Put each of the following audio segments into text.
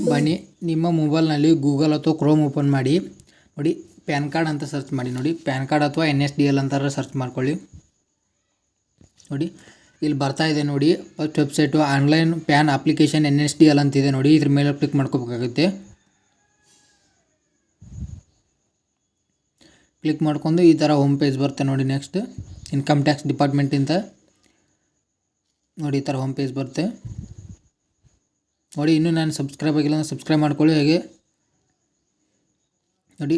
ಬನ್ನಿ ನಿಮ್ಮ ಮೊಬೈಲ್ನಲ್ಲಿ ಗೂಗಲ್ ಅಥವಾ ಕ್ರೋಮ್ ಓಪನ್ ಮಾಡಿ ನೋಡಿ, ಪ್ಯಾನ್ ಕಾರ್ಡ್ ಅಂತ ಸರ್ಚ್ ಮಾಡಿ. ನೋಡಿ, ಪ್ಯಾನ್ ಕಾರ್ಡ್ ಅಥವಾ NSDL ಅಂತಾರೆ ಸರ್ಚ್ ಮಾಡ್ಕೊಳ್ಳಿ. ನೋಡಿ, ಇಲ್ಲಿ ಬರ್ತಾ ಇದೆ ನೋಡಿ, first website online PAN application NSDL ಅಂತಿದೆ ನೋಡಿ. ಇದ್ರ ಮೇಲೆ ಕ್ಲಿಕ್ ಮಾಡ್ಕೋಬೇಕಾಗುತ್ತೆ. ಕ್ಲಿಕ್ ಮಾಡ್ಕೊಂಡು ಈ ಥರ ಹೋಮ್ ಪೇಜ್ ಬರುತ್ತೆ ನೋಡಿ. ನೆಕ್ಸ್ಟ್ ಇನ್ಕಮ್ ಟ್ಯಾಕ್ಸ್ ಡಿಪಾರ್ಟ್ಮೆಂಟಿಂದ ನೋಡಿ ಈ ಥರ ಹೋಮ್ ಪೇಜ್ ಬರುತ್ತೆ ನೋಡಿ. ಇನ್ನೂ ನಾನು ಸಬ್ಸ್ಕ್ರೈಬ್ ಆಗಿಲ್ಲ ಅಂದರೆ ಸಬ್ಸ್ಕ್ರೈಬ್ ಮಾಡ್ಕೊಳ್ಳಿ. ಹಾಗೆ ನೋಡಿ,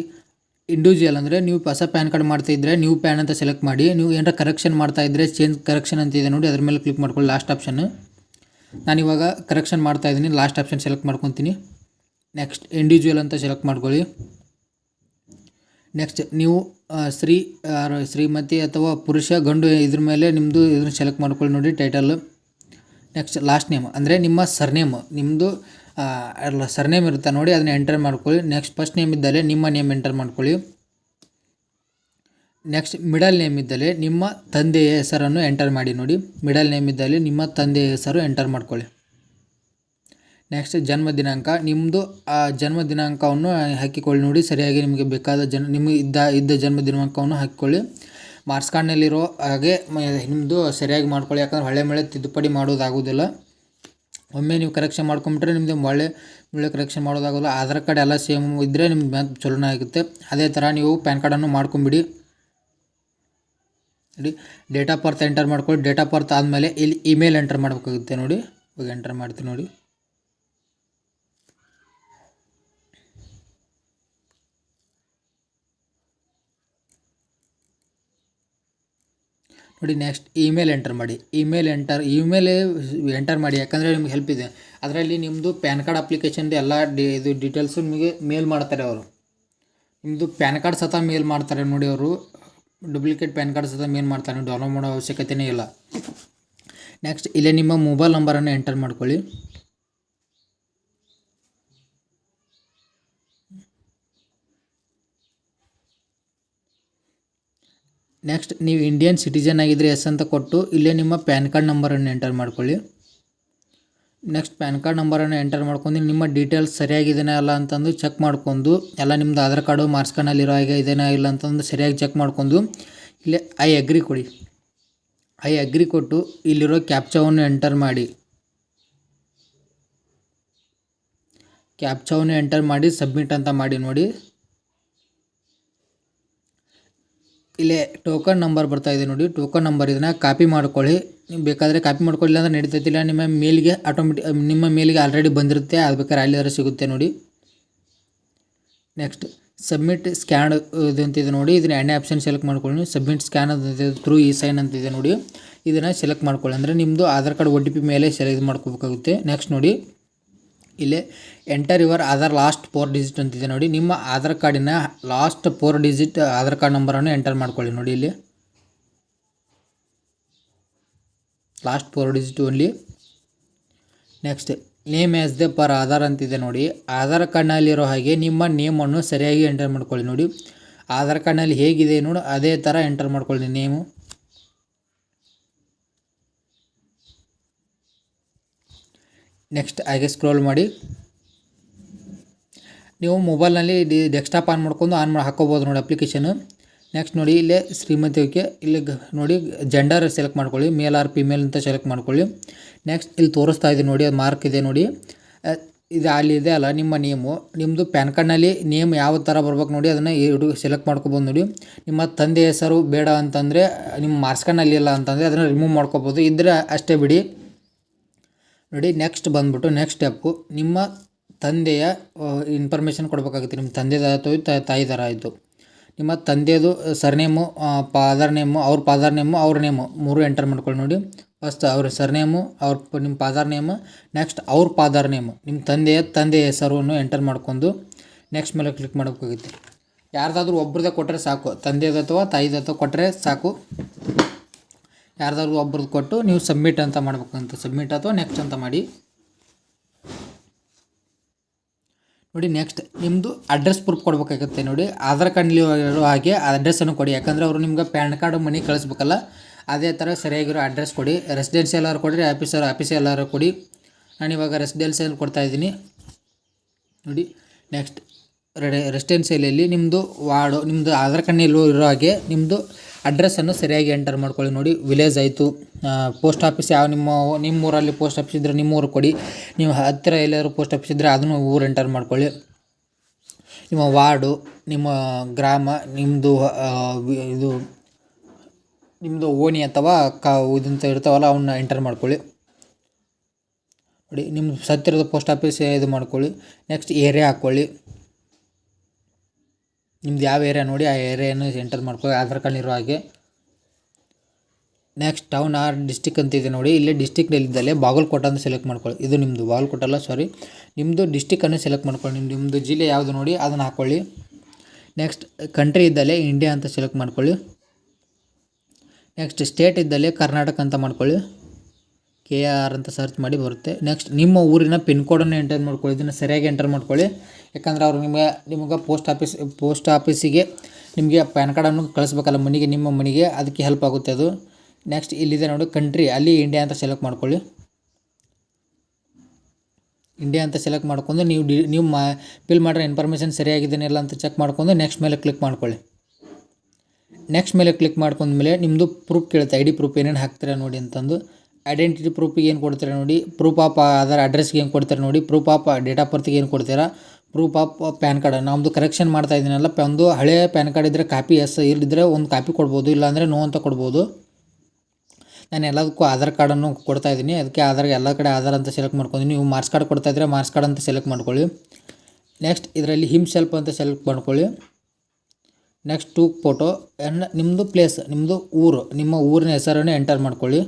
ಇಂಡಿವಿಜುವಲ್ ಅಂದರೆ ನೀವು ಹೊಸ ಪ್ಯಾನ್ ಕಾರ್ಡ್ ಮಾಡ್ತಾಯಿದ್ರೆ ನ್ಯೂ ಪ್ಯಾನ್ ಅಂತ ಸೆಲೆಕ್ಟ್ ಮಾಡಿ. ನೀವು ಏನಾರ ಕರೆಕ್ಷನ್ ಮಾಡ್ತಾಯಿದ್ರೆ ಚೇಂಜ್ ಕರೆಕ್ಷನ್ ಅಂತಿದೆ ನೋಡಿ, ಅದ್ರ ಮೇಲೆ ಕ್ಲಿಕ್ ಮಾಡ್ಕೊಳ್ಳಿ. ಲಾಸ್ಟ್ ಆಪ್ಷನ್ ನಾನಿವಾಗ ಕರೆಕ್ಷನ್ ಮಾಡ್ತಾಯಿದ್ದೀನಿ, ಲಾಸ್ಟ್ ಆಪ್ಷನ್ ಸೆಲೆಕ್ಟ್ ಮಾಡ್ಕೊತೀನಿ. ನೆಕ್ಸ್ಟ್ ಇಂಡಿವಿಜುವಲ್ ಅಂತ ಸೆಲೆಕ್ಟ್ ಮಾಡ್ಕೊಳ್ಳಿ. ನೆಕ್ಸ್ಟ್ ನೀವು ಶ್ರೀಮತಿ ಅಥವಾ ಪುರುಷ ಗಂಡು ಇದ್ರ ಮೇಲೆ ನಿಮ್ಮದು ಇದನ್ನು ಸೆಲೆಕ್ಟ್ ಮಾಡ್ಕೊಳ್ಳಿ ನೋಡಿ, ಟೈಟಲ್. ನೆಕ್ಸ್ಟ್ ಲಾಸ್ಟ್ ನೇಮ್ ಅಂದರೆ ನಿಮ್ಮ ಸರ್ನೇಮ್, ನಿಮ್ಮದು ಸರ್ನೇಮ್ ಇರುತ್ತೆ ನೋಡಿ, ಅದನ್ನ ಎಂಟರ್ ಮಾಡ್ಕೊಳ್ಳಿ. ನೆಕ್ಸ್ಟ್ ಫಸ್ಟ್ ನೇಮ್ ಇದ್ದಲ್ಲಿ ನಿಮ್ಮ ನೇಮ್ ಎಂಟರ್ ಮಾಡ್ಕೊಳ್ಳಿ. ನೆಕ್ಸ್ಟ್ ಮಿಡಲ್ ನೇಮ್ ಇದ್ದಲ್ಲಿ ನಿಮ್ಮ ತಂದೆಯ ಹೆಸರನ್ನು ಎಂಟರ್ ಮಾಡಿ ನೋಡಿ. ಮಿಡಲ್ ನೇಮ್ ಇದ್ದಲ್ಲಿ ನಿಮ್ಮ ತಂದೆಯ ಹೆಸರು ಎಂಟರ್ ಮಾಡ್ಕೊಳ್ಳಿ. ನೆಕ್ಸ್ಟ್ ಜನ್ಮ ದಿನಾಂಕ, ನಿಮ್ಮದು ಆ ಜನ್ಮ ದಿನಾಂಕವನ್ನು ಹಾಕಿಕೊಳ್ಳಿ ನೋಡಿ, ಸರಿಯಾಗಿ ನಿಮಗೆ ಬೇಕಾದ ನಿಮಗೆ ಇದ್ದ ಜನ್ಮ ದಿನಾಂಕವನ್ನು ಹಾಕಿಕೊಳ್ಳಿ. ಮಾರ್ಕ್ಸ್ ಕಾರ್ಡ್ನಲ್ಲಿರೋ ಹಾಗೆ ನಿಮ್ಮದು ಸರಿಯಾಗಿ ಮಾಡ್ಕೊಳ್ಳಿ, ಯಾಕಂದ್ರೆ ಹೊಳೆ ಮಳೆ ತಿದ್ದುಪಡಿ ಮಾಡೋದಾಗೋದಿಲ್ಲ. ಒಮ್ಮೆ ನೀವು ಕರೆಕ್ಷನ್ ಮಾಡ್ಕೊಂಬಿಟ್ರೆ ನಿಮ್ಮದು ಒಳ್ಳೆ ಕರೆಕ್ಷನ್ ಮಾಡೋದಾಗೋಲ್ಲ. ಆಧಾರ್ ಕಾರ್ಡ್ ಎಲ್ಲ ಸೇಮ್ ಇದ್ದರೆ ನಿಮ್ಗೆ ಚಲೋನೇ ಆಗುತ್ತೆ. ಅದೇ ಥರ ನೀವು ಪ್ಯಾನ್ ಕಾರ್ಡನ್ನು ಮಾಡ್ಕೊಂಬಿಡಿ ನೋಡಿ. ಡೇಟ್ ಆಫ್ ಬರ್ತ್ ಎಂಟರ್ ಮಾಡ್ಕೊಳ್ಳಿ. ಡೇಟ್ ಆಫ್ ಬರ್ತ್ ಆದಮೇಲೆ ಇಲ್ಲಿ ಇಮೇಲ್ ಎಂಟರ್ ಮಾಡಬೇಕಾಗುತ್ತೆ ನೋಡಿ. ಇವಾಗ ಎಂಟರ್ ಮಾಡ್ತೀನಿ ನೋಡಿ. ನೋಡಿ, ನೆಕ್ಸ್ಟ್ ಇಮೇಲ್ ಎಂಟರ್ ಮಾಡಿ. ಇಮೇಲ್ ಎಂಟರ್ ಮಾಡಿ, ಯಾಕಂದರೆ ನಿಮ್ಗೆ ಹೆಲ್ಪ್ ಇದೆ. ಅದರಲ್ಲಿ ನಿಮ್ಮದು ಪ್ಯಾನ್ ಕಾರ್ಡ್ ಅಪ್ಲಿಕೇಶನ್ದು ಎಲ್ಲ ಇದು ಡೀಟೇಲ್ಸು ನಿಮಗೆ ಮೇಲ್ ಮಾಡ್ತಾರೆ ಅವರು. ನಿಮ್ಮದು ಪ್ಯಾನ್ ಕಾರ್ಡ್ ಸತ ಮೇಲ್ ಮಾಡ್ತಾರೆ ನೋಡಿ ಅವರು. ಡೂಪ್ಲಿಕೇಟ್ ಪ್ಯಾನ್ ಕಾರ್ಡ್ ಸತ ಮೇಲ್ ಮಾಡ್ತಾರೆ, ನೀವು ಡೌನ್ಲೋಡ್ ಮಾಡೋ ಅವಶ್ಯಕತೆಯೇ ಇಲ್ಲ. ನೆಕ್ಸ್ಟ್ ಇಲ್ಲೇ ನಿಮ್ಮ ಮೊಬೈಲ್ ನಂಬರನ್ನು ಎಂಟರ್ ಮಾಡ್ಕೊಳ್ಳಿ. ನೆಕ್ಸ್ಟ್ ನೀವು ಇಂಡಿಯನ್ ಸಿಟಿಜನ್ ಆಗಿದ್ದರೆ ಎಸ್ ಅಂತ ಕೊಟ್ಟು ಇಲ್ಲೇ ನಿಮ್ಮ ಪ್ಯಾನ್ ಕಾರ್ಡ್ ನಂಬರನ್ನು ಎಂಟರ್ ಮಾಡ್ಕೊಳ್ಳಿ. ನೆಕ್ಸ್ಟ್ ಪ್ಯಾನ್ ಕಾರ್ಡ್ ನಂಬರನ್ನು ಎಂಟರ್ ಮಾಡ್ಕೊಂಡು ನಿಮ್ಮ ಡೀಟೇಲ್ಸ್ ಸರಿಯಾಗಿದೆಯಾ ಅಲ್ಲ ಅಂತಂದು ಚೆಕ್ ಮಾಡ್ಕೊಂಡು, ಎಲ್ಲ ನಿಮ್ಮದು ಆಧಾರ್ ಕಾರ್ಡು ಮಾರ್ಕ್ಸ್ ಕಾರ್ಡ್ನಲ್ಲಿರೋ ಹಾಗೆ ಇದೆಯಾ ಇಲ್ಲ ಅಂತಂದು ಸರಿಯಾಗಿ ಚೆಕ್ ಮಾಡ್ಕೊಂಡು ಇಲ್ಲೇ ಐ ಅಗ್ರಿ ಕೊಡಿ. ಐ ಅಗ್ರಿ ಕೊಟ್ಟು ಇಲ್ಲಿರೋ ಕ್ಯಾಪ್ಚಾವನ್ನು ಎಂಟರ್ ಮಾಡಿ. ಕ್ಯಾಪ್ಚಾವನ್ನು ಎಂಟರ್ ಮಾಡಿ ಸಬ್ಮಿಟ್ ಅಂತ ಮಾಡಿ ನೋಡಿ. ಇಲ್ಲೇ ಟೋಕನ್ ನಂಬರ್ ಬರ್ತಾಯಿದೆ ನೋಡಿ. ಟೋಕನ್ ನಂಬರ್ ಇದನ್ನು ಕಾಪಿ ಮಾಡ್ಕೊಳ್ಳಿ. ನೀವು ಬೇಕಾದರೆ ಕಾಪಿ ಮಾಡ್ಕೊಳ್ಳಿಲ್ಲ ಅಂದರೆ ನಡೀತೈತಿಲ್ಲ, ನಿಮ್ಮ ಮೇಲಿಗೆ ಆಲ್ರೆಡಿ ಬಂದಿರುತ್ತೆ, ಅದು ಬೇಕಾದ್ರೆ ಅಲ್ಲಿದ್ರೆ ಸಿಗುತ್ತೆ ನೋಡಿ. ನೆಕ್ಸ್ಟ್ ಸಬ್ಮಿಟ್ ಸ್ಕ್ಯಾನ್ ಇದು ಅಂತಿದೆ ನೋಡಿ, ಇದನ್ನು ಎಣ್ಣೆ ಆಪ್ಷನ್ ಸೆಲೆಕ್ಟ್ ಮಾಡ್ಕೊಳ್ಳಿ. ಸಬ್ಮಿಟ್ ಸ್ಕ್ಯಾನ್ ಅಂತಿದೆ, ಥ್ರೂ e-sign ಅಂತಿದೆ ನೋಡಿ, ಇದನ್ನು ಸೆಲೆಕ್ಟ್ ಮಾಡ್ಕೊಳ್ಳಿ. ಅಂದರೆ ನಿಮ್ಮದು ಆಧಾರ್ ಕಾರ್ಡ್ OTP ಮೇಲೆ ಇದು ಮಾಡ್ಕೋಬೇಕಾಗುತ್ತೆ. ನೆಕ್ಸ್ಟ್ ನೋಡಿ, ಇಲ್ಲೇ enter your Aadhaar last 4 digit ಅಂತಿದೆ ನೋಡಿ. ನಿಮ್ಮ ಆಧಾರ್ ಕಾರ್ಡಿನ ಲಾಸ್ಟ್ 4 ಡಿಜಿಟ್ ಆಧಾರ್ ಕಾರ್ಡ್ ನಂಬರನ್ನು ಎಂಟರ್ ಮಾಡ್ಕೊಳ್ಳಿ ನೋಡಿ. ಇಲ್ಲಿ last 4 digit only. Next name as the per Aadhaar ಅಂತಿದೆ ನೋಡಿ. ಆಧಾರ್ ಕಾರ್ಡ್ನಲ್ಲಿರೋ ಹಾಗೆ ನಿಮ್ಮ ನೇಮನ್ನು ಸರಿಯಾಗಿ ಎಂಟರ್ ಮಾಡ್ಕೊಳ್ಳಿ ನೋಡಿ. ಆಧಾರ್ ಕಾರ್ಡ್ನಲ್ಲಿ ಹೇಗಿದೆ ನೋಡಿ ಅದೇ ಥರ ಎಂಟರ್ ಮಾಡ್ಕೊಳ್ಳಿ ನೇಮು. ನೆಕ್ಸ್ಟ್ ಹಾಗೆ ಸ್ಕ್ರೋಲ್ ಮಾಡಿ. ನೀವು ಮೊಬೈಲ್ನಲ್ಲಿ ಡೆಸ್ಕ್ಟಾಪ್ ಆನ್ ಮಾಡ್ಕೊಂಡು ಹಾಕೋಬೋದು ನೋಡಿ ಅಪ್ಲಿಕೇಶನು. ನೆಕ್ಸ್ಟ್ ನೋಡಿ, ಇಲ್ಲೇ ಶ್ರೀಮತಿಗೆ ಇಲ್ಲಿ ನೋಡಿ ಜೆಂಡರ್ ಸೆಲೆಕ್ಟ್ ಮಾಡ್ಕೊಳ್ಳಿ, ಮೇಲ್ ಆರ್ ಫಿಮೇಲ್ ಅಂತ ಸೆಲೆಕ್ಟ್ ಮಾಡ್ಕೊಳ್ಳಿ. ನೆಕ್ಸ್ಟ್ ಇಲ್ಲಿ ತೋರಿಸ್ತಾ ಇದೆ ನೋಡಿ, ಅದು ಮಾರ್ಕ್ ಇದೆ ನೋಡಿ, ಇದು ಅಲ್ಲಿದೆ ಅಲ್ಲ ನಿಮ್ಮ ನೇಮು. ನಿಮ್ಮದು ಪ್ಯಾನ್ ಕಾರ್ಡ್ನಲ್ಲಿ ನೇಮ್ ಯಾವ ಥರ ಬರ್ಬೇಕು ನೋಡಿ, ಅದನ್ನು ಸೆಲೆಕ್ಟ್ ಮಾಡ್ಕೊಬೋದು ನೋಡಿ. ನಿಮ್ಮ ತಂದೆ ಹೆಸರು ಬೇಡ ಅಂತಂದರೆ, ನಿಮ್ಮ ಮಾರ್ಕ್ಸ್ ಕಾರ್ಡ್ನಲ್ಲಿ ಇಲ್ಲ ಅಂತಂದರೆ ಅದನ್ನು ರಿಮೂವ್ ಮಾಡ್ಕೊಬೋದು, ಇದ್ದರೆ ಅಷ್ಟೇ ಬಿಡಿ ನೋಡಿ. ನೆಕ್ಸ್ಟ್ ಬಂದ್ಬಿಟ್ಟು ನೆಕ್ಸ್ಟ್ ಸ್ಟೆಪ್ಪು, ನಿಮ್ಮ ತಂದೆಯ ಇನ್ಫಾರ್ಮೇಷನ್ ಕೊಡಬೇಕಾಗುತ್ತೆ. ನಿಮ್ಮ ತಂದೆದಾಯ್ತು ತಾಯಿದಾರ ಆಯಿತು. ನಿಮ್ಮ ತಂದೆಯದು ಸರ್ನೇಮು, ಫಾದರ್ ನೇಮು, ಅವ್ರ ನೇಮು 3 ಎಂಟರ್ ಮಾಡ್ಕೊಳ್ಳಿ ನೋಡಿ. ಫಸ್ಟ್ ಅವ್ರ ಸರ್ನೇಮು, ನಿಮ್ಮ ಫಾದರ್ ನೇಮು, ನೆಕ್ಸ್ಟ್ ಅವ್ರ ಫಾದರ್ ನೇಮು, ನಿಮ್ಮ ತಂದೆಯ ಹೆಸರನ್ನು ಎಂಟರ್ ಮಾಡ್ಕೊಂಡು ನೆಕ್ಸ್ಟ್ ಮೇಲೆ ಕ್ಲಿಕ್ ಮಾಡಬೇಕಾಗುತ್ತೆ. ಯಾರ್ದಾದ್ರೂ ಒಬ್ರದ್ದೇ ಕೊಟ್ಟರೆ ಸಾಕು, ತಂದೆದು ಅಥವಾ ತಾಯಿದು ಅಥವಾ ಕೊಟ್ಟರೆ ಸಾಕು. ಯಾರ್ದಾದ್ರು ಒಬ್ರದ್ದು ಕೊಟ್ಟು ನೀವು ಸಬ್ಮಿಟ್ ಅಂತ ಮಾಡ್ಬೇಕಂತ, ಸಬ್ಮಿಟ್ ಅಥವಾ ನೆಕ್ಸ್ಟ್ ಅಂತ ಮಾಡಿ ನೋಡಿ. ನೆಕ್ಸ್ಟ್ ನಿಮ್ಮದು ಅಡ್ರೆಸ್ ಪ್ರೂಫ್ ಕೊಡಬೇಕಾಗುತ್ತೆ ನೋಡಿ. ಆಧಾರ್ ಕಾರ್ಡ್ನಲ್ಲಿ ಇರೋ ಹಾಗೆ ಅಡ್ರೆಸ್ಸನ್ನು ಕೊಡಿ, ಯಾಕಂದರೆ ಅವರು ನಿಮ್ಗೆ ಪ್ಯಾನ್ ಕಾರ್ಡು ಮನಿ ಕಳಿಸ್ಬೇಕಲ್ಲ, ಅದೇ ಥರ ಸರಿಯಾಗಿರೋ ಅಡ್ರೆಸ್ ಕೊಡಿ. ರೆಸಿಡೆನ್ಷಿಯಲ್ ಕೊಡಿರಿ, ಆಫೀಸಿಯಲ್ ಕೊಡಿ. ನಾನಿವಾಗ ರೆಸಿಡೆನ್ಷಿಯಲ್ ಕೊಡ್ತಾಯಿದ್ದೀನಿ. ನೋಡಿ. ನೆಕ್ಸ್ಟ್ ರೆಸಿಡೆನ್ಸಿಯಲ್ಲಿ ನಿಮ್ಮದು ವಾರ್ಡು, ನಿಮ್ಮದು ಆಧಾರ್ ಕಾರ್ಡ್ ಇರೋ ಹಾಗೆ ನಿಮ್ಮದು ಅಡ್ರೆಸ್ಸನ್ನು ಸರಿಯಾಗಿ ಎಂಟರ್ ಮಾಡ್ಕೊಳ್ಳಿ. ನೋಡಿ, ವಿಲೇಜ್ ಆಯಿತು, ಪೋಸ್ಟ್ ಆಫೀಸ್ ಯಾವ ನಿಮ್ಮ ಊರಲ್ಲಿ ಪೋಸ್ಟ್ ಆಫೀಸ್ ಇದ್ದರೆ ನಿಮ್ಮ ಊರು ಕೊಡಿ. ನೀವು ಹತ್ತಿರ ಎಲ್ಲಾದರೂ ಪೋಸ್ಟ್ ಆಫೀಸ್ ಇದ್ದರೆ ಅದನ್ನು ಊರು ಎಂಟರ್ ಮಾಡ್ಕೊಳ್ಳಿ. ನಿಮ್ಮ ವಾರ್ಡು, ನಿಮ್ಮ ಗ್ರಾಮ, ನಿಮ್ಮದು ಇದು ನಿಮ್ಮದು ಓಣಿ ಅಥವಾ ಇದಂತ ಇರ್ತಾವಲ್ಲ ಅವನ್ನ ಎಂಟರ್ ಮಾಡ್ಕೊಳ್ಳಿ. ನೋಡಿ, ನಿಮ್ಮ ಹತ್ತಿರದ ಪೋಸ್ಟ್ ಆಫೀಸ್ ಇದು ಮಾಡ್ಕೊಳ್ಳಿ. ನೆಕ್ಸ್ಟ್ ಏರಿಯಾ ಹಾಕ್ಕೊಳ್ಳಿ. ನಿಮ್ದು ಯಾವ ಏರಿಯಾ ನೋಡಿ ಆ ಏರಿಯಾನು ಎಂಟರ್ ಮಾಡ್ಕೊಳ್ಳಿ ಆಧಾರ್ ಕಾರ್ಡ್ ಇರೋ ಹಾಗೆ. ನೆಕ್ಸ್ಟ್ ಟೌನ್ ಆರ್ ಡಿಸ್ಟಿಕ್ ಅಂತಿದೆ ನೋಡಿ, ಇಲ್ಲಿ ಡಿಸ್ಟಿಕ್ನಲ್ಲಿದ್ದಲ್ಲೇ ಬಾಗಲಕೋಟೆ ಅಂತ ಸೆಲೆಕ್ಟ್ ಮಾಡ್ಕೊಳ್ಳಿ. ಇದು ನಿಮ್ಮದು ಬಾಗಲಕೋಟೆ ಅಲ್ಲ, ಸಾರಿ, ನಿಮ್ಮದು ಡಿಸ್ಟಿಕನ್ನು ಸೆಲೆಕ್ಟ್ ಮಾಡ್ಕೊಳ್ಳಿ. ನಿಮ್ಮದು ಜಿಲ್ಲೆ ಯಾವುದು ನೋಡಿ ಅದನ್ನು ಹಾಕ್ಕೊಳ್ಳಿ. ನೆಕ್ಸ್ಟ್ ಕಂಟ್ರಿ ಇದ್ದಲ್ಲೇ ಇಂಡಿಯಾ ಅಂತ ಸೆಲೆಕ್ಟ್ ಮಾಡ್ಕೊಳ್ಳಿ. ನೆಕ್ಸ್ಟ್ ಸ್ಟೇಟ್ ಇದ್ದಲ್ಲೇ ಕರ್ನಾಟಕ ಅಂತ ಮಾಡ್ಕೊಳ್ಳಿ. KR ಅಂತ ಸರ್ಚ್ ಮಾಡಿ ಬರುತ್ತೆ. ನೆಕ್ಸ್ಟ್ ನಿಮ್ಮ ಊರಿನ ಪಿನ್ ಕೋಡನ್ನು ಎಂಟರ್ ಮಾಡ್ಕೊಳ್ಳಿ. ಇದನ್ನು ಸರಿಯಾಗಿ ಎಂಟರ್ ಮಾಡ್ಕೊಳ್ಳಿ, ಯಾಕಂದ್ರೆ ಅವರು ನಿಮಗೆ ಪೋಸ್ಟ್ ಆಫೀಸಿಗೆ ನಿಮಗೆ ಪ್ಯಾನ್ ಕಾರ್ಡನ್ನು ಕಳಿಸ್ಬೇಕಲ್ಲ ಮನೆಗೆ, ನಿಮ್ಮ ಮನೆಗೆ, ಅದಕ್ಕೆ ಹೆಲ್ಪ್ ಆಗುತ್ತೆ ಅದು. ನೆಕ್ಸ್ಟ್ ಇಲ್ಲಿದೆ ನೋಡಿ ಕಂಟ್ರಿ, ಅಲ್ಲಿ ಇಂಡಿಯಾ ಅಂತ ಸೆಲೆಕ್ಟ್ ಮಾಡ್ಕೊಳ್ಳಿ. ಇಂಡಿಯಾ ಅಂತ ಸೆಲೆಕ್ಟ್ ಮಾಡ್ಕೊಂಡು ನೀವು ಫಿಲ್ ಮಾಡಿರೋ ಇನ್ಫಾರ್ಮೇಷನ್ ಸರಿಯಾಗಿದೆಯಲ್ಲ ಅಂತ ಚೆಕ್ ಮಾಡ್ಕೊಂಡು ನೆಕ್ಸ್ಟ್ ಮೇಲೆ ಕ್ಲಿಕ್ ಮಾಡ್ಕೊಳ್ಳಿ. ನೆಕ್ಸ್ಟ್ ಮೇಲೆ ಕ್ಲಿಕ್ ಮಾಡ್ಕೊಂಡ್ಮೇಲೆ ನಿಮ್ಮದು ಪ್ರೂಫ್ ಕೇಳುತ್ತೆ, ID ಪ್ರೂಫ್ ಏನೇನು ಹಾಕ್ತೀರಾ ನೋಡಿ ಅಂತಂದು. ಐಡೆಂಟಿಟಿ ಪ್ರೂಫಿಗೆ ಏನು ಕೊಡ್ತೀರಾ ನೋಡಿ, ಪ್ರೂಫ್ ಆಫ್ ಆಧಾರ್ ಅಡ್ರೆಸ್ಗೆ ಏನು ಕೊಡ್ತೀರಾ ನೋಡಿ, ಪ್ರೂಫ್ ಆಫ್ ಡೇಟ್ ಆಫ್ ಬರ್ತಿಗೆ ಏನು ಕೊಡ್ತೀರಾ, ಪ್ರೂಫ್ ಆಫ್ ಪ್ಯಾನ್ ಕಾರ್ಡ್. ನಮ್ಮದು ಕರೆಕ್ಷನ್ ಮಾಡ್ತಾ ಇದ್ದೀನಲ್ಲ, ಒಂದು ಹಳೆಯ ಪ್ಯಾನ್ ಕಾರ್ಡ್ ಇದ್ದರೆ ಕಾಪಿ ಇಲ್ಲದಿದ್ದರೆ ಒಂದು ಕಾಪಿ ಕೊಡ್ಬೋದು, ಇಲ್ಲಾಂದರೆ ನೋ ಅಂತ ಕೊಡ್ಬೋದು. ನಾನು ಎಲ್ಲದಕ್ಕೂ ಆಧಾರ್ ಕಾರ್ಡನ್ನು ಕೊಡ್ತಾಯಿದ್ದೀನಿ, ಅದಕ್ಕೆ ಎಲ್ಲ ಕಡೆ ಆಧಾರ್ ಅಂತ ಸೆಲೆಕ್ಟ್ ಮಾಡ್ಕೊಂಡಿದ್ದೀನಿ. ನೀವು ಮಾರ್ಕ್ಸ್ ಕಾರ್ಡ್ ಕೊಡ್ತಾಯಿದ್ರೆ ಮಾರ್ಕ್ಸ್ ಕಾರ್ಡ್ ಅಂತ ಸೆಲೆಕ್ಟ್ ಮಾಡ್ಕೊಳ್ಳಿ. ನೆಕ್ಸ್ಟ್ ಇದರಲ್ಲಿ ಹಿಮ್ಸೆಲ್ಫ್ ಅಂತ ಸೆಲೆಕ್ಟ್ ಮಾಡ್ಕೊಳ್ಳಿ. ನೆಕ್ಸ್ಟ್ 2 ಫೋಟೋ, ನಿಮ್ಮದು ಪ್ಲೇಸ್, ನಿಮ್ಮದು ಊರು, ನಿಮ್ಮ ಊರಿನ ಹೆಸರನ್ನು ಎಂಟರ್ ಮಾಡ್ಕೊಳ್ಳಿ.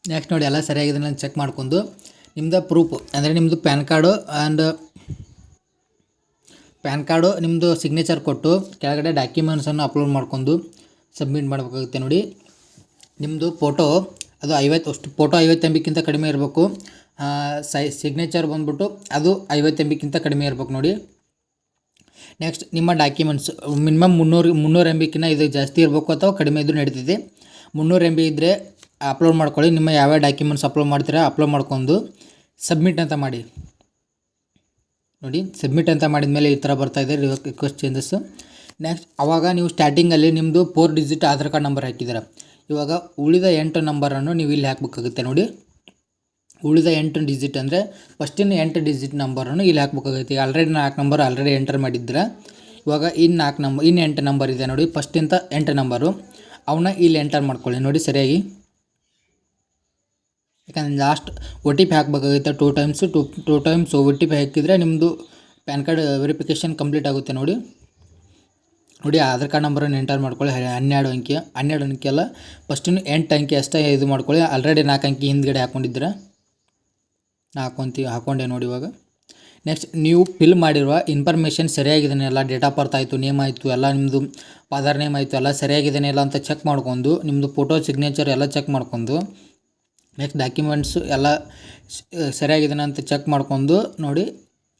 ನೆಕ್ಸ್ಟ್ ನೋಡಿ ಎಲ್ಲ ಸರಿಯಾಗಿದೆ ನಾನು ಚೆಕ್ ಮಾಡ್ಕೊಂಡು ನಿಮ್ಮದು ಪ್ರೂಫ್ ಅಂದರೆ ನಿಮ್ಮದು ಪ್ಯಾನ್ ಕಾರ್ಡು ನಿಮ್ಮದು ಸಿಗ್ನೇಚರ್ ಕೊಟ್ಟು ಕೆಳಗಡೆ ಡಾಕ್ಯುಮೆಂಟ್ಸನ್ನು ಅಪ್ಲೋಡ್ ಮಾಡ್ಕೊಂಡು ಸಬ್ಮಿಟ್ ಮಾಡಬೇಕಾಗುತ್ತೆ. ನೋಡಿ, ನಿಮ್ಮದು ಫೋಟೋ ಅದು 50 ಫೋಟೋ 50 MB ಕಡಿಮೆ ಇರಬೇಕು. ಸಿಗ್ನೇಚರ್ ಬಂದ್ಬಿಟ್ಟು ಅದು 50 MB ಕಡಿಮೆ ಇರಬೇಕು ನೋಡಿ. ನೆಕ್ಸ್ಟ್ ನಿಮ್ಮ ಡಾಕ್ಯುಮೆಂಟ್ಸ್ ಮಿನಿಮಮ್ 300 MB ಇದು ಜಾಸ್ತಿ ಇರಬೇಕು ಅಥವಾ ಕಡಿಮೆ ಇದ್ದರೂ ನಡೀತಿದೆ. 300 MB ಇದ್ದರೆ ಅಪ್ಲೋಡ್ ಮಾಡ್ಕೊಳ್ಳಿ. ನಿಮ್ಮ ಯಾವ್ಯಾವ ಡಾಕ್ಯುಮೆಂಟ್ಸ್ ಅಪ್ಲೋಡ್ ಮಾಡ್ತೀರಾ ಅಪ್ಲೋಡ್ ಮಾಡ್ಕೊಂಡು ಸಬ್ಮಿಟ್ ಅಂತ ಮಾಡಿ. ನೋಡಿ, ಸಬ್ಮಿಟ್ ಅಂತ ಮಾಡಿದ ಮೇಲೆ ಈ ಥರ ಬರ್ತಾಯಿದೆ ರಿಕ್ವೆಸ್ಟ್ ಚೇಂಜಸ್. ನೆಕ್ಸ್ಟ್ ಆವಾಗ ನೀವು ಸ್ಟಾರ್ಟಿಂಗಲ್ಲಿ ನಿಮ್ಮದು 4 ಡಿಜಿಟ್ ಆಧಾರ್ ಕಾರ್ಡ್ ನಂಬರ್ ಹಾಕಿದ್ದೀರ. ಇವಾಗ ಉಳಿದ 8 ನಂಬರನ್ನು ನೀವು ಇಲ್ಲಿ ಹಾಕಬೇಕಾಗುತ್ತೆ. ನೋಡಿ, ಉಳಿದ 8 ಡಿಜಿಟ್ ಅಂದರೆ ಫಸ್ಟಿನ 8 ಡಿಜಿಟ್ ನಂಬರನ್ನು ಇಲ್ಲಿ ಹಾಕಬೇಕಾಗುತ್ತೆ. ಆಲ್ರೆಡಿ 4 ನಂಬರ್ ಆಲ್ರೆಡಿ ಎಂಟರ್ ಮಾಡಿದ್ದೀರ. ಇವಾಗ ಇನ್ನು 8 ನಂಬರ್ ಇದೆ ನೋಡಿ, ಫಸ್ಟಿಂದ 8 ನಂಬರು ಅವನ್ನ ಇಲ್ಲಿ ಎಂಟರ್ ಮಾಡ್ಕೊಳ್ಳಿ. ನೋಡಿ ಸರಿಯಾಗಿ, ಯಾಕಂದರೆ ಲಾಸ್ಟ್ OTP ಹಾಕಬೇಕಾಗುತ್ತೆ 2 ಟೈಮ್ಸ್ OTP ಹಾಕಿದರೆ ನಿಮ್ಮದು ಪ್ಯಾನ್ ಕಾರ್ಡ್ ವೆರಿಫಿಕೇಷನ್ ಕಂಪ್ಲೀಟ್ ಆಗುತ್ತೆ. ನೋಡಿ, ಆಧಾರ್ ಕಾರ್ಡ್ ನಂಬರನ್ನು ಎಂಟರ್ ಮಾಡ್ಕೊಳ್ಳಿ. 12 ಅಂಕಿ ಅಲ್ಲ, ಫಸ್ಟಿನ 8 ಅಂಕಿ ಅಷ್ಟೇ ಇದು ಮಾಡ್ಕೊಳ್ಳಿ. ಆಲ್ರೆಡಿ 4 ಅಂಕಿ ಹಿಂದ್ಗಡೆ ಹಾಕ್ಕೊಂಡಿದ್ದೀರ, ಹಾಕ್ಕೊಂಡೆ ನೋಡಿ. ಇವಾಗ ನೆಕ್ಸ್ಟ್ ನೀವು ಫಿಲ್ ಮಾಡಿರುವ ಇನ್ಫಾರ್ಮೇಷನ್ ಸರಿಯಾಗಿದೆಯೇ ಎಲ್ಲ, ಡೇಟ್ ಆಫ್ ಬರ್ತ್ ಆಯಿತು, ನೇಮ್ ಆಯಿತು, ಎಲ್ಲ ನಿಮ್ಮದು ಫಾದರ್ ನೇಮ್ ಆಯಿತು, ಎಲ್ಲ ಸರಿಯಾಗಿದೆಯೇ ಎಲ್ಲ ಅಂತ ಚೆಕ್ ಮಾಡ್ಕೊಂಡು ನಿಮ್ಮದು ಫೋಟೋ ಸಿಗ್ನೇಚರ್ ಎಲ್ಲ ಚೆಕ್ ಮಾಡ್ಕೊಂಡು ನೆಕ್ಸ್ಟ್ ಡಾಕ್ಯುಮೆಂಟ್ಸ್ ಎಲ್ಲ ಸರಿಯಾಗಿದೆಯಾ ಅಂತ ಚೆಕ್ ಮಾಡ್ಕೊಂಡು ನೋಡಿ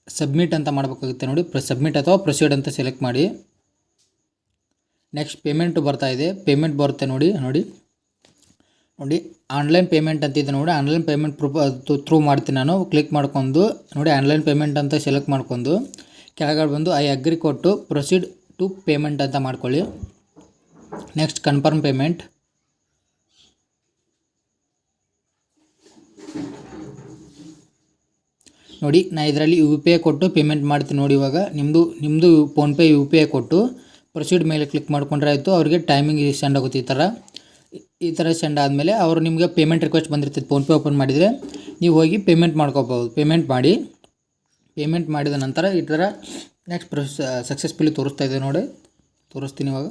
ಸಬ್ಮಿಟ್ ಅಂತ ಮಾಡಬೇಕಾಗುತ್ತೆ. ನೋಡಿ, ಸಬ್ಮಿಟ್ ಅಥವಾ ಪ್ರೊಸೀಡ್ ಅಂತ ಸೆಲೆಕ್ಟ್ ಮಾಡಿ. ನೆಕ್ಸ್ಟ್ ಪೇಮೆಂಟು ಬರ್ತಾಯಿದೆ, ಪೇಮೆಂಟ್ ಬರುತ್ತೆ ನೋಡಿ. ಆನ್ಲೈನ್ ಪೇಮೆಂಟ್ ಅಂತಿದೆ ನೋಡಿ, ಆನ್ಲೈನ್ ಪೇಮೆಂಟ್ ಥ್ರೂ ಮಾಡ್ತೀನಿ ನಾನು. ಕ್ಲಿಕ್ ಮಾಡ್ಕೊಂಡು ನೋಡಿ ಆನ್ಲೈನ್ ಪೇಮೆಂಟ್ ಅಂತ ಸೆಲೆಕ್ಟ್ ಮಾಡ್ಕೊಂಡು ಕೆಳಗಡೆ ಬಂದು ಐ ಅಗ್ರಿ ಕೊಟ್ಟು ಪ್ರೊಸೀಡ್ ಟು ಪೇಮೆಂಟ್ ಅಂತ ಮಾಡ್ಕೊಳ್ಳಿ. Next confirm payment. ನೋಡಿ, ನಾನು ಇದರಲ್ಲಿ UPI ಕೊಟ್ಟು ಪೇಮೆಂಟ್ ಮಾಡ್ತೀನಿ. ನೋಡಿ, ಇವಾಗ ನಿಮ್ಮದು ಫೋನ್ಪೇ UPI ಕೊಟ್ಟು ಪ್ರೊಸೀಡ್ ಮೇಲೆ ಕ್ಲಿಕ್ ಮಾಡ್ಕೊಂಡ್ರೆ ಆಯಿತು. ಅವ್ರಿಗೆ ಟೈಮಿಂಗ್ ಸೆಂಡ್ ಆಗುತ್ತೆ. ಈ ಥರ ಸೆಂಡ್ ಆದಮೇಲೆ ಅವರು ನಿಮಗೆ ಪೇಮೆಂಟ್ ರಿಕ್ವೆಸ್ಟ್ ಬಂದಿರ್ತೈತೆ. ಫೋನ್ಪೇ ಓಪನ್ ಮಾಡಿದರೆ ನೀವು ಹೋಗಿ ಪೇಮೆಂಟ್ ಮಾಡ್ಕೋಬೋದು. ಪೇಮೆಂಟ್ ಮಾಡಿದ ನಂತರ ಈ ಥರ ನೆಕ್ಸ್ಟ್ ಸಕ್ಸಸ್ಫುಲಿ ತೋರಿಸ್ತಾಯಿದೆ ನೋಡಿ. ತೋರಿಸ್ತೀನಿ ಇವಾಗ.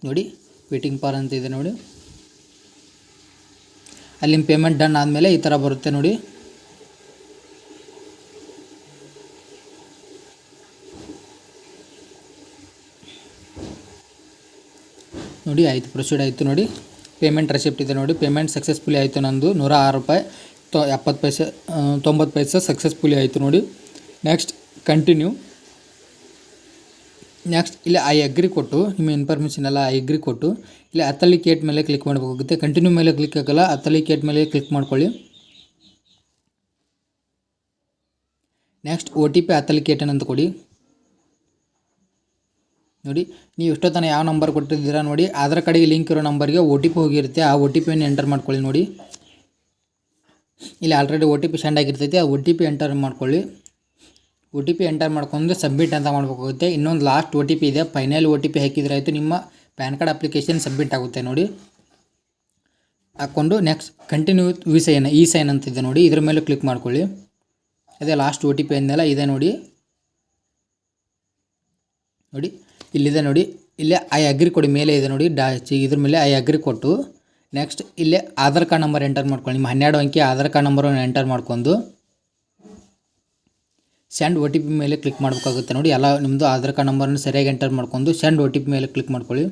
ನೋಡಿ, ವೇಟಿಂಗ್ ಫಾರ್ ಅಂತ ಇದೆ ನೋಡಿ. ಅಲ್ಲಿ ಪೇಮೆಂಟ್ ಡನ್ ಆದಮೇಲೆ ಈ ಥರ ಬರುತ್ತೆ ನೋಡಿ. ಆಯಿತು, ಪ್ರೊಸೀಡ್ ಆಯಿತು ನೋಡಿ. ಪೇಮೆಂಟ್ ರೆಸಿಪ್ಟ್ ಇದೆ ನೋಡಿ. ಪೇಮೆಂಟ್ ಸಕ್ಸಸ್ಫುಲಿ ಆಯಿತು. ನಂದು 106 ರೂಪಾಯಿ 90 ಪೈಸೆ ಸಕ್ಸಸ್ಫುಲಿ ಆಯಿತು ನೋಡಿ. Next continue. ನೆಕ್ಸ್ಟ್ ಇಲ್ಲಿ ಐ ಅಗ್ರಿ ಕೊಟ್ಟು ನಿಮ್ಮ ಇನ್ಫಾರ್ಮೇಷನ್ ಎಲ್ಲ ಐ ಅಗ್ರಿ ಕೊಟ್ಟು ಇಲ್ಲಿ ಅಥೆಂಟಿಕೇಟ್ ಮೇಲೆ ಕ್ಲಿಕ್ ಮಾಡಬೇಕಾಗುತ್ತೆ. ಕಂಟಿನ್ಯೂ ಮೇಲೆ ಕ್ಲಿಕ್ ಆಗಲ್ಲ, ಅಥೆಂಟಿಕೇಟ್ ಮೇಲೆ ಕ್ಲಿಕ್ ಮಾಡ್ಕೊಳ್ಳಿ. ನೆಕ್ಸ್ಟ್ OTP ಅಥೆಂಟಿಕೇಟನ್ ಅಂತ ಕೊಡಿ. ನೋಡಿ ನೀವು ಎಷ್ಟೊತ್ತನ ಯಾವ ನಂಬರ್ ಕೊಟ್ಟಿದ್ದೀರಾ ನೋಡಿ, ಆಧಾರ್ ಕಾರ್ಡಿಗೆ ಲಿಂಕ್ ಇರೋ ನಂಬರ್ಗೆ OTP ಹೋಗಿರುತ್ತೆ. ಆ OTPಯನ್ನು ಎಂಟರ್ ಮಾಡ್ಕೊಳ್ಳಿ. ನೋಡಿ ಇಲ್ಲಿ ಆಲ್ರೆಡಿ OTP ಸೆಂಡ್ ಆಗಿರ್ತೈತಿ, ಆ OTP ಎಂಟರ್ ಮಾಡ್ಕೊಳ್ಳಿ. OTP ಎಂಟರ್ ಮಾಡ್ಕೊಂಡು ಸಬ್ಮಿಟ್ ಅಂತ ಮಾಡಬೇಕಾಗುತ್ತೆ. ಇನ್ನೊಂದು ಲಾಸ್ಟ್ OTP ಇದೆ, ಫೈನಲ್ OTP ಹಾಕಿದ್ರೆ ಆಯಿತು, ನಿಮ್ಮ ಪ್ಯಾನ್ ಕಾರ್ಡ್ ಅಪ್ಲಿಕೇಶನ್ ಸಬ್ಮಿಟ್ ಆಗುತ್ತೆ. ನೋಡಿ ಹಾಕ್ಕೊಂಡು ನೆಕ್ಸ್ಟ್ ಕಂಟಿನ್ಯೂ ಇ ಸೈನ್ ಅಂತಿದೆ ನೋಡಿ, ಇದ್ರ ಮೇಲೆ ಕ್ಲಿಕ್ ಮಾಡ್ಕೊಳ್ಳಿ. ಅದೇ ಲಾಸ್ಟ್ OTP ಅಂದೆಲ್ಲ ಇದೆ ನೋಡಿ. ನೋಡಿ ಇಲ್ಲಿದೆ ನೋಡಿ, ಇಲ್ಲೇ ಐ ಅಗ್ರಿ ಕೊಡಿ ಮೇಲೆ ಇದೆ ನೋಡಿ, ಇದ್ರ ಮೇಲೆ ಐ ಅಗ್ರಿ ಕೊಟ್ಟು ನೆಕ್ಸ್ಟ್ ಇಲ್ಲೇ ಆಧಾರ್ ಕಾರ್ಡ್ ನಂಬರ್ ಎಂಟರ್ ಮಾಡ್ಕೊಳ್ಳಿ. ನಿಮ್ಮ 12 ಅಂಕಿ ಆಧಾರ್ ಕಾರ್ಡ್ ನಂಬರನ್ನು ಎಂಟರ್ ಮಾಡ್ಕೊಂಡು ಸೆಂಡ್ OTP ಮೇಲೆ ಕ್ಲಿಕ್ ಮಾಡಬೇಕಾಗುತ್ತೆ. ನೋಡಿ ಎಲ್ಲ ನಿಮ್ಮದು ಆಧಾರ್ ಕಾರ್ಡ್ ನಂಬರನ್ನು ಸರಿಯಾಗಿ ಎಂಟರ್ ಮಾಡ್ಕೊಂಡು ಸೆಂಡ್ OTP ಮೇಲೆ ಕ್ಲಿಕ್ ಮಾಡ್ಕೊಳ್ಳಿ.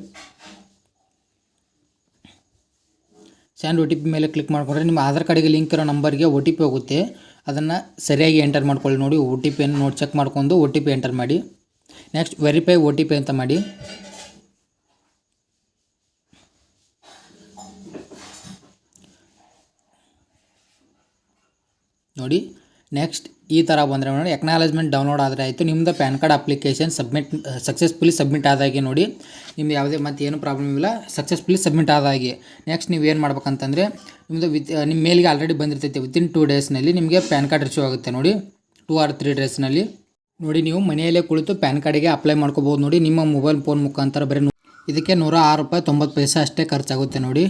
ಸೆಂಡ್ OTP ಮೇಲೆ ಕ್ಲಿಕ್ ಮಾಡಿಕೊಂಡ್ರೆ ನಿಮ್ಮ ಆಧಾರ್ ಕಾರ್ಡಿಗೆ ಲಿಂಕ್ ಇರೋ ನಂಬರ್ಗೆ OTP ಹೋಗುತ್ತೆ. ಅದನ್ನು ಸರಿಯಾಗಿ ಎಂಟರ್ ಮಾಡ್ಕೊಳ್ಳಿ. ನೋಡಿ OTPಯನ್ನು ನೋಡಿ ಚೆಕ್ ಮಾಡ್ಕೊಂಡು OTP ಎಂಟರ್ ಮಾಡಿ. ನೆಕ್ಸ್ಟ್ ವೆರಿಫೈ OTP ಅಂತ ಮಾಡಿ. ನೋಡಿ ನೆಕ್ಸ್ಟ್ ಈ ಥರ ಬಂದರೆ ನೋಡಿ ಎಕ್ನಾಲಜ್ಮೆಂಟ್ ಡೌನ್ಲೋಡ್ ಆದರೆ ಆಯಿತು, ನಿಮ್ಮದು PAN card application successfully submit ಆದಾಗೆ. ನೋಡಿ ನಿಮ್ದು ಯಾವುದೇ ಮತ್ತು ಏನು ಪ್ರಾಬ್ಲಮ್ ಇಲ್ಲ, ಸಕ್ಸಸ್ಫುಲಿ ಸಬ್ಮಿಟ್ ಆದಾಗೆ. ನೆಕ್ಸ್ಟ್ ನೀವು ಏನು ಮಾಡ್ಬೇಕಂತಂದರೆ ನಿಮ್ಮದು ನಿಮ್ಮ ಮೇಲಿಗೆ ಆಲ್ರೆಡಿ ಬಂದಿರ್ತೈತೆ, ವಿತಿನ್ 2 ಡೇಸ್ನಲ್ಲಿ ನಿಮಗೆ ಪ್ಯಾನ್ ಕಾರ್ಡ್ ರಿಸೀವ್ ಆಗುತ್ತೆ. ನೋಡಿ 2 or 3 ಡೇಸ್ನಲ್ಲಿ ನೋಡಿ ನೀವು ಮನೆಯಲ್ಲೇ ಕುಳಿತು ಪ್ಯಾನ್ ಕಾರ್ಡಿಗೆ ಅಪ್ಲೈ ಮಾಡ್ಕೋಬೋದು. ನೋಡಿ ನಿಮ್ಮ ಮೊಬೈಲ್ ಫೋನ್ ಮುಖಾಂತರ ಬರೀ ಇದಕ್ಕೆ 106 ರೂಪಾಯಿ 90 ಪೈಸೆ ಅಷ್ಟೇ ಖರ್ಚಾಗುತ್ತೆ. ನೋಡಿ